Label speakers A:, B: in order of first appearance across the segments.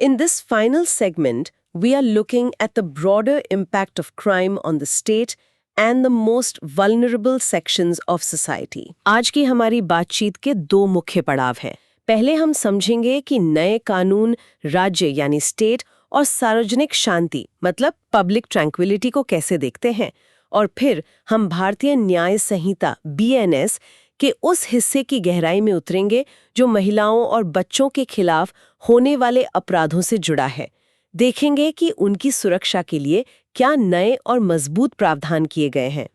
A: In this final segment, we are looking at the broader impact of crime on the state and the most vulnerable sections of society. आज की हमारी बातचीत के दो मुख्य पड़ाव हैं। पहले हम समझेंगे कि नए कानून राज्य यानी स्टेट और सार्वजनिक शांति मतलब पब्लिक ट्रैंक्विलिटी को कैसे देखते हैं, और फिर हम भारतीय न्याय संहिता BNS के उस हिस्से की गहराई में उतरेंगे जो महिलाओं और बच्चों के खिलाफ होने वाले अपराधों से जुड़ा है। देखेंगे कि उनकी सुरक्षा के लिए क्या नए और मजबूत प्रावधान किए गए हैं।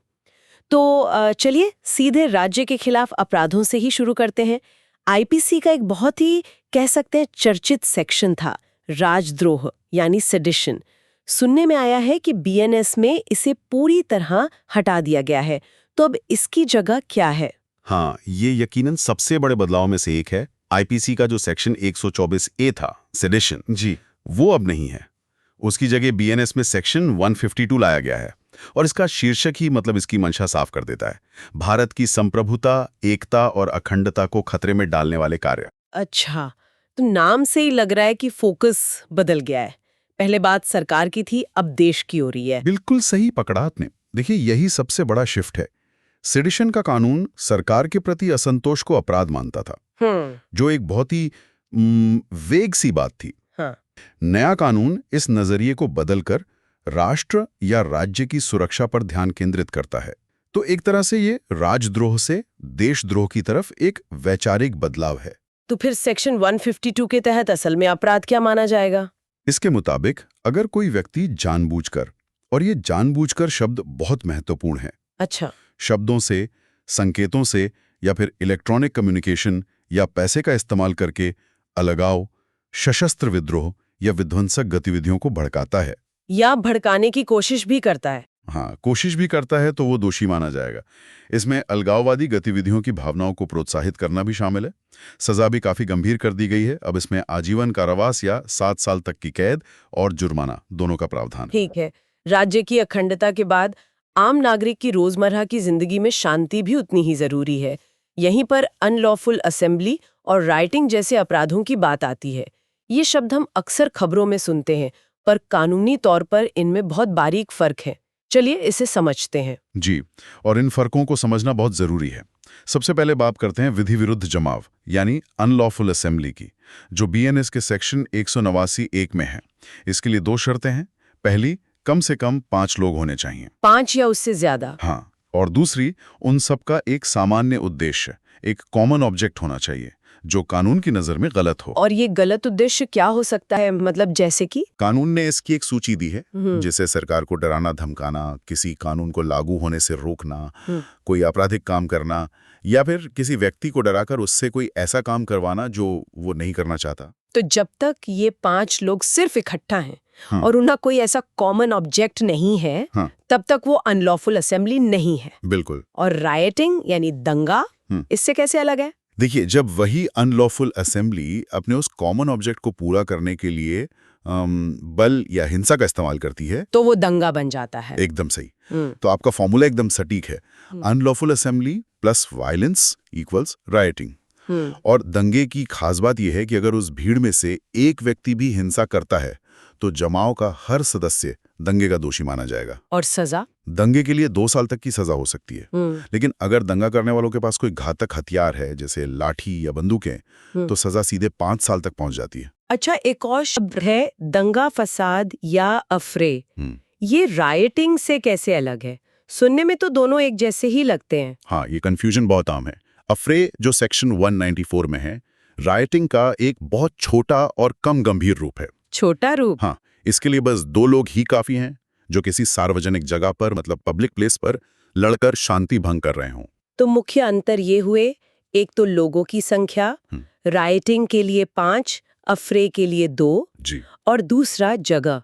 A: तो चलिए सीधे राज्य के खिलाफ अपराधों से ही शुरू करते हैं। IPC का एक बहुत ही कह सकते हैं चर्चित सेक्शन था राजद्रोह यानी सेडिशन। सुनने में आया है कि BNS में इसे पूरी तरह हटा दिया गया है, तो अब इसकी जगह क्या है?
B: हाँ, ये यकीनन सबसे बड़े बदलाव में से एक है। IPC का जो सेक्शन 124A था सेडिशन जी, वो अब नहीं है। उसकी जगह BNS में सेक्शन 152 लाया गया है और इसका शीर्षक ही मतलब इसकी मंशा साफ कर देता है। भारत की संप्रभुता, एकता और अखंडता को खतरे में डालने वाले कार्य।
A: अच्छा, तो नाम से ही लग रहा है कि फोकस बदल गया है। पहले बात सरकार की थी, अब देश की हो रही है।
B: बिल्कुल सही पकड़ा आपने। देखिए, यही सबसे बड़ा शिफ्ट है। सेडिशन का कानून सरकार के प्रति असंतोष को अपराध मानता था, जो एक बहुत ही वेग सी बात थी।
A: हाँ।
B: नया कानून इस नजरिए को बदलकर राष्ट्र या राज्य की सुरक्षा पर ध्यान केंद्रित करता है। तो एक तरह से ये राजद्रोह से देशद्रोह की तरफ एक वैचारिक बदलाव है।
A: तो फिर सेक्शन 152 के तहत असल में अपराध क्या माना जाएगा?
B: इसके मुताबिक अगर कोई व्यक्ति जानबूझकर, और ये जानबूझकर शब्द बहुत महत्वपूर्ण है,
A: अच्छा,
B: शब्दों से, संकेतों से या फिर इलेक्ट्रॉनिक कम्युनिकेशन या पैसे का इस्तेमाल करके अलगाव, सशस्त्र विद्रोह या विध्वंसक गतिविधियों को भड़काता है
A: या भड़काने की कोशिश भी करता है।
B: हाँ, कोशिश भी करता है तो वो दोषी माना जाएगा। इसमें अलगाववादी गतिविधियों की भावनाओं को प्रोत्साहित करना भी शामिल है। सजा भी काफी गंभीर कर दी गई है। अब इसमें आजीवन कारावास या 7 साल तक की कैद और जुर्माना दोनों का प्रावधान।
A: ठीक है। राज्य की अखंडता के बाद आम नागरिक की रोजमर्रा की जिंदगी में शांति भी उतनी ही जरूरी है। यहीं पर अनलॉफुल असेंबली और राइटिंग जैसे अपराधों की बात आती है। ये शब्द हम अक्सर खबरों में सुनते हैं, पर कानूनी तौर पर इनमें बहुत बारीक फर्क है। चलिए इसे समझते हैं।
B: जी, और इन फर्कों को समझना बहुत जरूरी है। सबसे पहले बात करते हैं विधि विरुद्ध जमाव यानी अनलॉफुल असेंबली की, जो BNS के सेक्शन 189(1) में है। इसके लिए 2 शर्तें हैं। पहली, कम से कम 5 लोग होने चाहिए।
A: 5 या उससे ज्यादा?
B: हाँ, और दूसरी, उन सबका एक सामान्य उद्देश्य, एक कॉमन ऑब्जेक्ट होना चाहिए जो कानून की नजर में गलत हो।
A: और ये गलत उद्देश्य क्या हो सकता है, मतलब जैसे कि?
B: कानून ने इसकी एक सूची दी है, जैसे सरकार को डराना धमकाना, किसी कानून को लागू होने से रोकना, कोई आपराधिक काम करना, या फिर किसी व्यक्ति को डराकर उससे कोई ऐसा काम करवाना जो वो नहीं करना चाहता।
A: तो जब तक ये 5 लोग सिर्फ इकट्ठा हैं और उनका कोई ऐसा कॉमन ऑब्जेक्ट नहीं है, तब तक वो अनलॉफुल असेंबली नहीं है।
B: बिल्कुल।
A: और राइटिंग यानी दंगा, इससे कैसे अलग है?
B: देखिए, जब वही अनलॉफुल असेंबली अपने उस कॉमन ऑब्जेक्ट को पूरा करने के लिए बल या हिंसा का इस्तेमाल करती है,
A: तो वो दंगा बन जाता है।
B: एकदम सही। तो आपका फॉर्मूला एकदम सटीक है। Unlawful assembly plus violence equals writing. और दंगे की खास बात यह है कि अगर उस भीड़ में से एक व्यक्ति भी हिंसा करता है तो जमाव का हर सदस्य दंगे का दोषी माना जाएगा।
A: और सजा?
B: दंगे के लिए 2 साल तक की सजा हो सकती है। लेकिन अगर दंगा करने वालों के पास कोई घातक हथियार है, जैसे लाठी या बंदूकें, तो सजा सीधे 5 साल तक पहुंच जाती है।
A: अच्छा, एक और शब्द है दंगा फसाद या अफरे। ये राइटिंग से कैसे अलग है? सुनने में तो दोनों एक जैसे ही लगते हैं।
B: हाँ, ये कंफ्यूजन बहुत आम है। अफरे जो सेक्शन 194 में है, राइटिंग का एक बहुत छोटा और कम गंभीर रूप है।
A: छोटा रूप?
B: हाँ, इसके लिए बस 2 लोग ही काफी हैं जो किसी सार्वजनिक जगह पर मतलब पब्लिक प्लेस पर लड़कर शांति भंग कर रहे हों।
A: तो मुख्य अंतर ये हुए, एक तो लोगों की संख्या, राइटिंग के लिए 5, अफरे के लिए 2
B: जी।
A: और दूसरा जगह।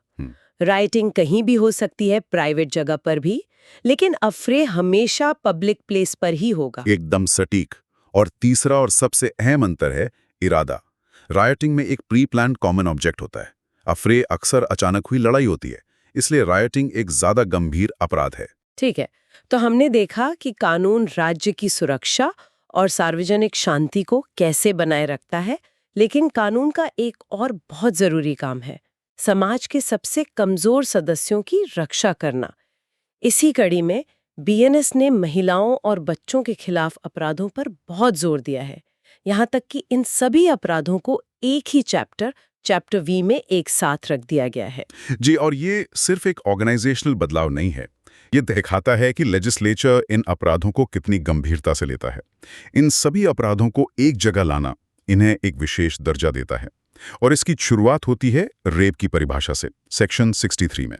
A: राइटिंग कहीं भी हो सकती है, प्राइवेट जगह पर भी, लेकिन अफरे हमेशा पब्लिक प्लेस पर ही होगा।
B: एकदम सटीक। और तीसरा और सबसे अहम अंतर है इरादा। राइटिंग में एक प्री प्लान्ड कॉमन ऑब्जेक्ट होता है, अफरे अक्सर अचानक हुई लड़ाई होती है, इसलिए राइटिंग एक ज्यादा गंभीर अपराध है।
A: ठीक है, तो हमने देखा कि कानून राज्य की सुरक्षा और सार्वजनिक शांति को कैसे बनाए रखता है, लेकिन कानून का एक और बहुत जरूरी काम है, समाज के सबसे कमजोर सदस्यों की रक्षा करना। इसी कड़ी में बीएनएस ने महिलाओं और बच्चों के खिलाफ अपराधों पर बहुत जोर दिया है। यहाँ तक कि इन सभी अपराधों को एक ही चैप्टर वी में एक साथ रख दिया गया है।
C: जी, और ये सिर्फ एक ऑर्गेनाइजेशनल बदलाव नहीं है। ये दिखाता है कि लेजिस्लेचर इन अपराधों को कितनी गंभीरता से लेता है। इन सभी अपराधों को एक जगह लाना इन्हें एक विशेष दर्जा देता है। और इसकी शुरुआत होती है रेप की परिभाषा से, सेक्शन 63 में।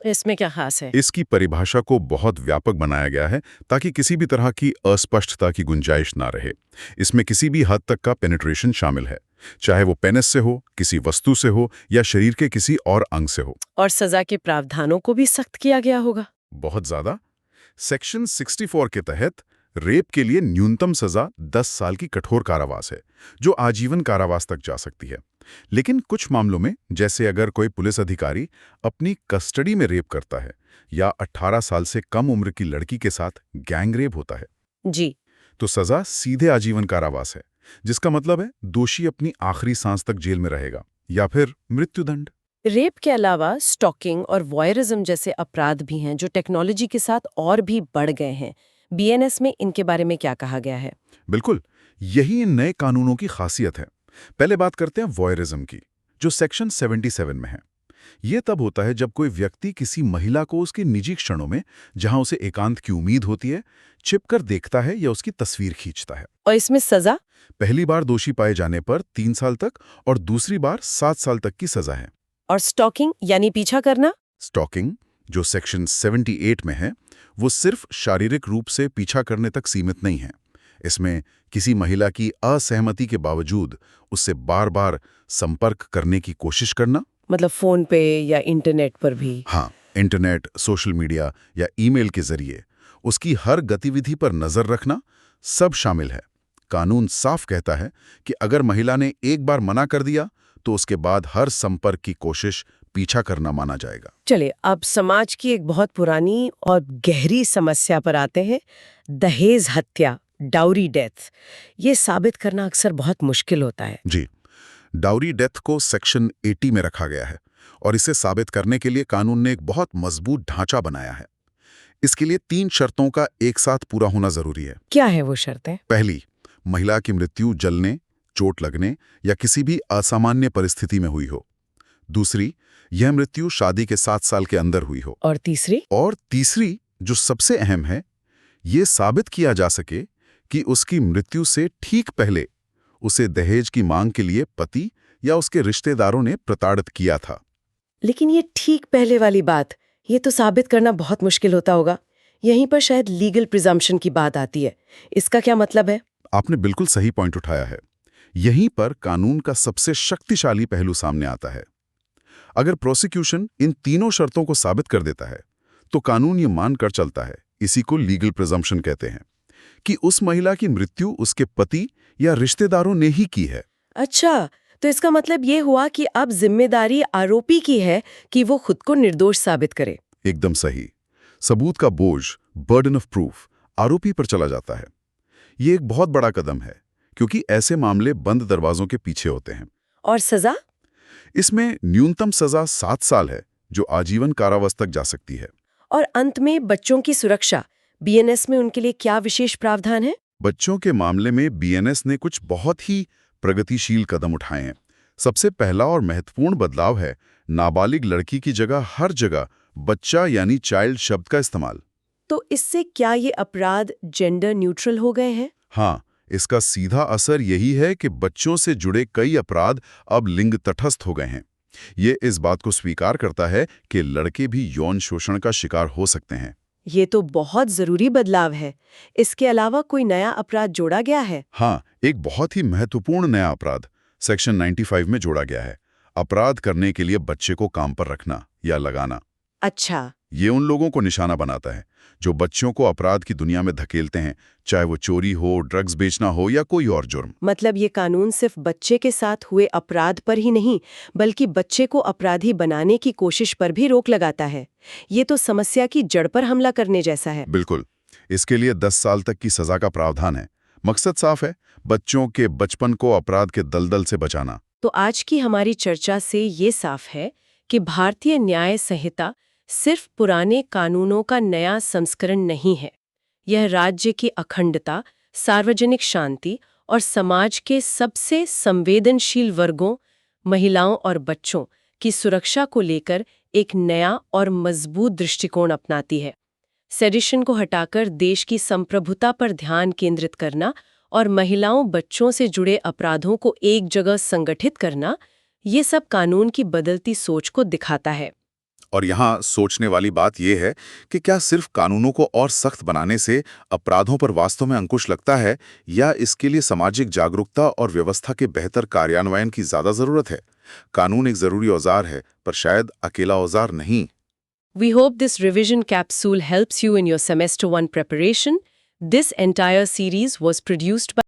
A: इसमें क्या खास है?
C: इसकी परिभाषा को बहुत व्यापक बनाया गया है ताकि किसी भी तरह की अस्पष्टता की गुंजाइश ना रहे। इसमें किसी भी हद तक का पेनिट्रेशन शामिल है, चाहे वो पेनिस से हो, किसी वस्तु से हो या शरीर के किसी और अंग से हो।
A: और सजा के प्रावधानों को भी सख्त किया गया होगा।
C: बहुत ज्यादा। सेक्शन 64 के तहत रेप के लिए न्यूनतम सजा 10 साल की कठोर कारावास है, जो आजीवन कारावास तक जा सकती है। लेकिन कुछ मामलों में, जैसे अगर कोई पुलिस अधिकारी अपनी कस्टडी में रेप करता है या 18 साल से कम उम्र की लड़की के साथ गैंग रेप होता है,
A: जी,
C: तो सजा सीधे आजीवन कारावास है, जिसका मतलब है दोषी अपनी आखिरी सांस तक जेल में रहेगा या फिर मृत्युदंड।
A: रेप के अलावा स्टॉकिंग और वॉयरिज्म जैसे अपराध भी हैं जो टेक्नोलॉजी के साथ और भी बढ़ गए हैं। बीएनएस में इनके बारे में क्या कहा गया है?
C: बिल्कुल, यही इन नए कानूनों की खासियत है। पहले बात करते हैं वॉयरिज्म की, जो सेक्शन 77 में है। ये तब होता है जब कोई व्यक्ति किसी महिला को उसकी निजी क्षणों में, जहां उसे एकांत की उम्मीद होती है, छिपकर देखता है या उसकी तस्वीर खींचता है।
A: और इसमें सजा?
C: पहली बार दोषी पाए जाने पर 3 साल तक और दूसरी बार 7 साल तक की सजा है।
A: और स्टॉकिंग यानी पीछा करना?
C: स्टॉकिंग, जो सेक्शन 78 में है, वो सिर्फ शारीरिक रूप से पीछा करने तक सीमित नहीं है। इसमें किसी महिला की असहमति के बावजूद उससे बार बार संपर्क करने की कोशिश करना।
A: मतलब फोन पे या इंटरनेट पर भी?
C: हाँ, इंटरनेट, सोशल मीडिया या ईमेल के जरिए उसकी हर गतिविधि पर नजर रखना सब शामिल है। कानून साफ कहता है कि अगर महिला ने एक बार मना कर दिया तो उसके बाद हर संपर्क की कोशिश पीछा करना माना जाएगा।
A: चलिए, अब समाज की एक बहुत पुरानी और गहरी समस्या पर आते हैं, दहेज हत्या, डाउरी डेथ। ये साबित करना अक्सर बहुत मुश्किल होता है।
C: जी, डाउरी डेथ को सेक्शन 80 में रखा गया है और इसे साबित करने के लिए कानून ने एक बहुत मजबूत ढांचा बनाया है। इसके लिए 3 शर्तों का एक साथ पूरा होना जरूरी है।
A: क्या है वो शर्तें?
C: पहली, महिला की मृत्यु जलने, चोट लगने या किसी भी असामान्य परिस्थिति में हुई हो। दूसरी, यह मृत्यु शादी के 7 साल के अंदर हुई हो।
A: और तीसरी?
C: और तीसरी, जो सबसे अहम है, ये साबित किया जा सके कि उसकी मृत्यु से ठीक पहले उसे दहेज की मांग के लिए पति या उसके रिश्तेदारों ने प्रताड़ित किया था।
A: लेकिन ये ठीक पहले वाली बात, ये तो साबित करना बहुत मुश्किल होता होगा। यहीं पर शायद लीगल प्रिजम्पशन की बात आती है। इसका क्या मतलब है?
C: आपने बिल्कुल सही पॉइंट उठाया है। यहीं पर कानून का सबसे शक्तिशाली पहलू सामने आता है। अगर प्रोसिक्यूशन इन तीनों शर्तों को साबित कर देता है, तो कानून ये मानकर चलता है, इसी को लीगल प्रिजम्पशन कहते हैं, कि उस महिला की मृत्यु उसके पति या रिश्तेदारों ने ही की है।
A: अच्छा, तो इसका मतलब ये हुआ कि अब जिम्मेदारी आरोपी की है कि वो खुद को निर्दोष साबित करे।
C: एकदम सही। सबूत का बोझ, बर्डन ऑफ प्रूफ, आरोपी पर चला जाता है। ये एक बहुत बड़ा कदम है, क्योंकि ऐसे मामले बंद दरवाजों के पीछे होते हैं।
A: और सजा?
C: इसमें न्यूनतम सजा 7 साल है, जो आजीवन कारावास तक जा सकती है।
A: और अंत में बच्चों की सुरक्षा, बीएनएस में उनके लिए क्या विशेष प्रावधान है?
C: बच्चों के मामले में बीएनएस ने कुछ बहुत ही प्रगतिशील कदम उठाए हैं। सबसे पहला और महत्वपूर्ण बदलाव है नाबालिग लड़की की जगह हर जगह बच्चा यानी चाइल्ड शब्द का इस्तेमाल।
A: तो इससे क्या ये अपराध जेंडर न्यूट्रल हो गए हैं?
C: हाँ, इसका सीधा असर यही है कि बच्चों से जुड़े कई अपराध अब लिंग तटस्थ हो गए हैं। ये इस बात को स्वीकार करता है कि लड़के भी यौन शोषण का शिकार हो सकते हैं।
A: ये तो बहुत जरूरी बदलाव है। इसके अलावा कोई नया अपराध जोड़ा गया है?
C: हाँ, एक बहुत ही महत्वपूर्ण नया अपराध सेक्शन 95 में जोड़ा गया है। अपराध करने के लिए बच्चे को काम पर रखना या लगाना।
A: अच्छा,
C: ये उन लोगों को निशाना बनाता है जो बच्चों को अपराध की दुनिया में धकेलते हैं, चाहे वो चोरी हो, ड्रग्स बेचना हो या कोई और जुर्म।
A: मतलब ये कानून सिर्फ बच्चे के साथ हुए अपराध पर ही नहीं, बल्कि बच्चे को अपराधी बनाने की कोशिश पर भी रोक लगाता है। ये तो समस्या की जड़ पर हमला करने जैसा है।
C: बिल्कुल। इसके लिए 10 साल तक की सजा का प्रावधान है। मकसद साफ है, बच्चों के बचपन को अपराध के दलदल से बचाना।
A: तो आज की हमारी चर्चा से ये साफ है कि भारतीय न्याय संहिता सिर्फ पुराने कानूनों का नया संस्करण नहीं है। यह राज्य की अखंडता, सार्वजनिक शांति और समाज के सबसे संवेदनशील वर्गों, महिलाओं और बच्चों की सुरक्षा को लेकर एक नया और मजबूत दृष्टिकोण अपनाती है। सेडिशन को हटाकर देश की संप्रभुता पर ध्यान केंद्रित करना और महिलाओं बच्चों से जुड़े अपराधों को एक जगह संगठित करना, ये सब कानून की बदलती सोच को दिखाता है।
C: और यहाँ सोचने वाली बात यह है कि क्या सिर्फ कानूनों को और सख्त बनाने से अपराधों पर वास्तव में अंकुश लगता है, या इसके लिए सामाजिक जागरूकता और व्यवस्था के बेहतर कार्यान्वयन की ज्यादा जरूरत है? कानून एक जरूरी औजार है, पर शायद अकेला औजार नहीं।
A: We hope this revision capsule helps you in your semester 1 preparation. This entire series was produced by